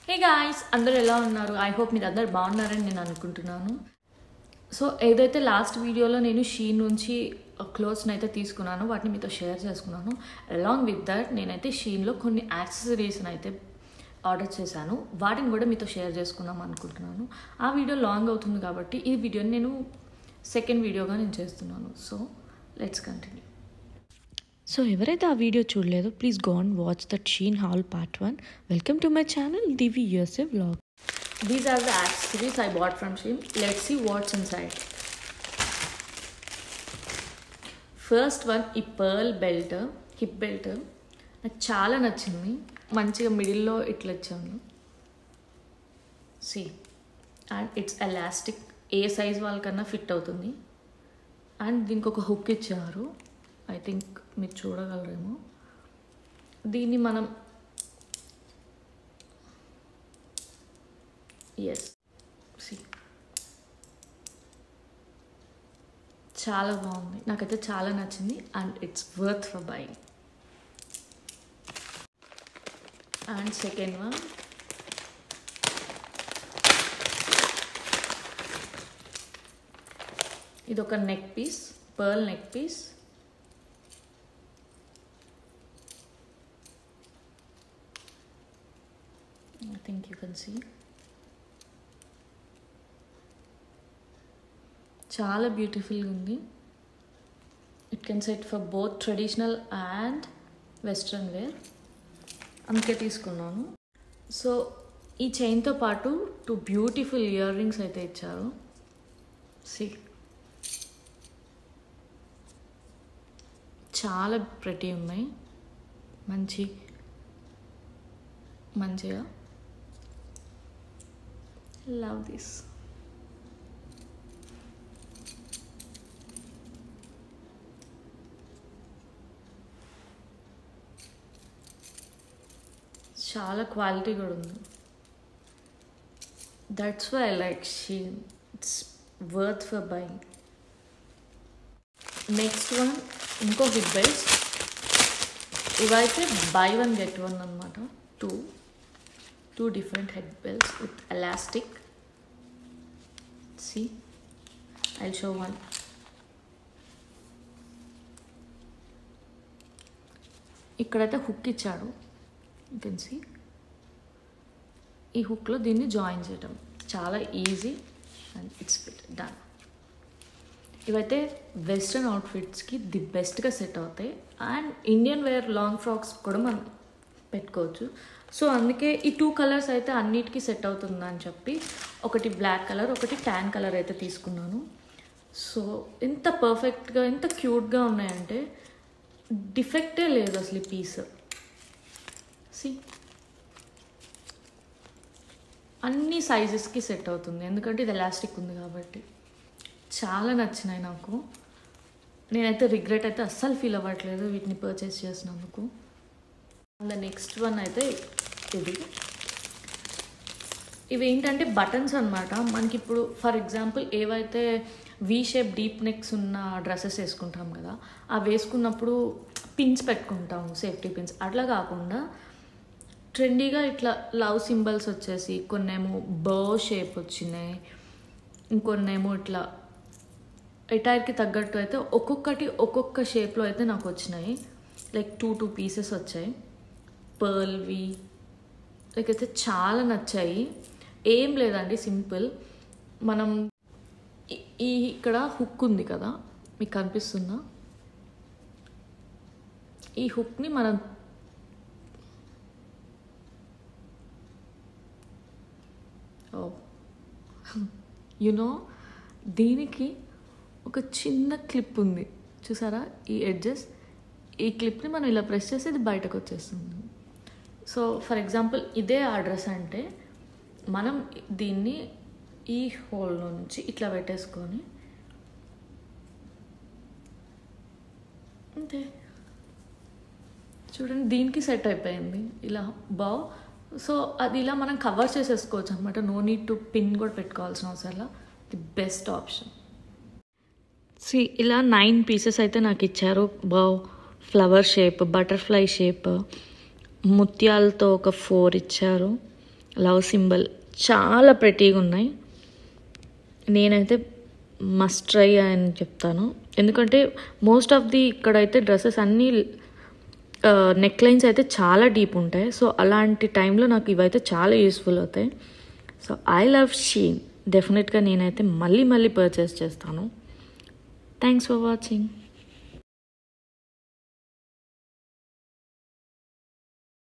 Hey guys, అందరూ ఎలా ఉన్నారు? ఐ హోప్ మీరు అందరు బాగున్నారని నేను అనుకుంటున్నాను. సో ఏదైతే లాస్ట్ వీడియోలో నేను షీన్ నుంచి క్లోత్స్ని అయితే తీసుకున్నాను, వాటిని మీతో షేర్ చేసుకున్నాను. అలాంగ్ విత్ దట్ నేనైతే షీన్లో కొన్ని యాక్సెసరీస్ని అయితే ఆర్డర్ చేశాను. వాటిని కూడా మీతో షేర్ చేసుకుందాం అనుకుంటున్నాను. ఆ వీడియో లాంగ్ అవుతుంది కాబట్టి ఈ వీడియోని నేను సెకండ్ వీడియోగా నేను చేస్తున్నాను. So let's continue. సో ఎవరైతే ఆ వీడియో చూడలేదో please go and watch that Shein haul part 1. Welcome to my channel Divi USA vlog. These are the accessories I bought from Shein. Let's see what's inside. First one, ఈ pearl belt, hip belt. నాకు చాలా నచ్చింది. మంచిగా మిడిల్లో ఇట్లా ఇచ్చాను. See, and it's elastic. A size వాళ్ళకన్నా fit అవుతుంది. అండ్ దీనికి ఒక హుక్ ఇచ్చారు. ఐ థింక్ మీరు చూడగలరేమో. దీన్ని మనం ఎస్ సి చాలా బాగుంది, నాకైతే చాలా నచ్చింది. And it's worth for buying. And second one, ఇది ఒక neck piece, pearl neck piece. I think you can see. చాలా బ్యూటిఫుల్గా ఉంది. It can set for both traditional and western wear. అందుకే తీసుకున్నాను. సో ఈ చైన్తో పాటు 2 బ్యూటిఫుల్ ఇయర్ రింగ్స్ అయితే ఇచ్చారు. సి చాలా ప్రెటీ ఉన్నాయి, మంచిగా. Love this. చాలా క్వాలిటీ కూడా ఉంది. That's why I like Shein. It's worth for buying. Next one, ఇంకో హిప్ బెల్ట్స్. ఇవైతే బై 1 get 1 అనమాట. two different head belts with elastic. See, I'll show one. ఇక్కడైతే హుక్ ఇచ్చాడు, యూ కెన్ సీ. ఈ హుక్లో దీన్ని జాయిన్ చేయటం చాలా easy and it's fit done. ఇవైతే వెస్ట్రన్ అవుట్ఫిట్స్కి ది బెస్ట్గా సెట్ అవుతాయి. And Indian wear long frocks కూడా మనం పెట్టుకోవచ్చు. సో అందుకే ఈ 2 కలర్స్ అయితే అన్నిటికీ సెట్ అవుతుందని చెప్పి ఒకటి బ్లాక్ కలర్, ఒకటి ట్యాన్ కలర్ అయితే తీసుకున్నాను. సో ఎంత పర్ఫెక్ట్గా, ఎంత క్యూట్గా ఉన్నాయంటే డిఫెక్టే లేదు అసలు ఈ పీస్. సి అన్ని సైజెస్కి సెట్ అవుతుంది, ఎందుకంటే ఇది ఎలాస్టిక్ ఉంది కాబట్టి. చాలా నచ్చినాయి నాకు. నేనైతే రిగ్రెట్ అయితే అస్సలు ఫీల్ అవ్వట్లేదు వీటిని పర్చేస్ చేసినందుకు. అండ్ నెక్స్ట్ వన్ అయితే ఇవి ఏంటంటే బటన్స్ అనమాట. మనకి ఇప్పుడు ఫర్ ఎగ్జాంపుల్ ఏవైతే వీ షేప్ డీప్ నెక్స్ ఉన్న డ్రెస్సెస్ వేసుకుంటాం కదా, అవి వేసుకున్నప్పుడు పిన్స్ పెట్టుకుంటాము, సేఫ్టీ పిన్స్. అట్లా కాకుండా ట్రెండీగా ఇట్లా లవ్ సింబల్స్ వచ్చేసి, కొన్నేమో బో షేప్ వచ్చినాయి, ఇంకొన్నేమో ఇట్లా ఎటైర్కి తగ్గట్టు అయితే ఒక్కొక్కటి ఒక్కొక్క షేప్లో అయితే నాకు వచ్చినాయి. లైక్ 2 పీసెస్ వచ్చాయి పర్ల్వి. నాకైతే చాలా నచ్చాయి. ఏం లేదండి, సింపుల్. మనం ఇక్కడ హుక్ ఉంది కదా, మీకు కనిపిస్తుందా? ఈ హుక్ని మనం యునో దీనికి ఒక చిన్న క్లిప్ ఉంది చూసారా, ఈ ఎడ్జెస్. ఈ క్లిప్ని మనం ఇలా ప్రెస్ చేస్తే ఇది బయటకు వచ్చేస్తుంది. సో ఫర్ ఎగ్జాంపుల్ ఇదే ఆ డ్రెస్ అంటే మనం దీన్ని ఈ హోల్లో నుంచి ఇట్లా పెట్టేసుకొని అంతే. చూడండి, దీనికి సెట్ అయిపోయింది ఇలా సో అది ఇలా మనం కవర్ చేసేసుకోవచ్చు అనమాట. నో నీడ్ టు పిన్ కూడా పెట్టుకోవాల్సిన అవసరం. The best option. ఇలా 9 పీసెస్ అయితే నాకు ఇచ్చారు. ఫ్లవర్ షేప్, బటర్ఫ్లై షేప్, ముత్యాలతో ఒక 4 ఇచ్చారు. లవ్ సింబల్ చాలా ప్రెటీగా ఉన్నాయి. నేనైతే మస్ట్ ట్రై అని చెప్తాను. ఎందుకంటే మోస్ట్ ఆఫ్ ది ఇక్కడైతే డ్రెస్సెస్ అన్నీ నెక్ లైన్స్ అయితే చాలా డీప్ ఉంటాయి. సో అలాంటి టైంలో నాకు ఇవైతే చాలా యూస్ఫుల్ అవుతాయి. So I love Shein. డెఫినెట్గా నేనైతే మళ్ళీ పర్చేస్ చేస్తాను. Thanks for watching.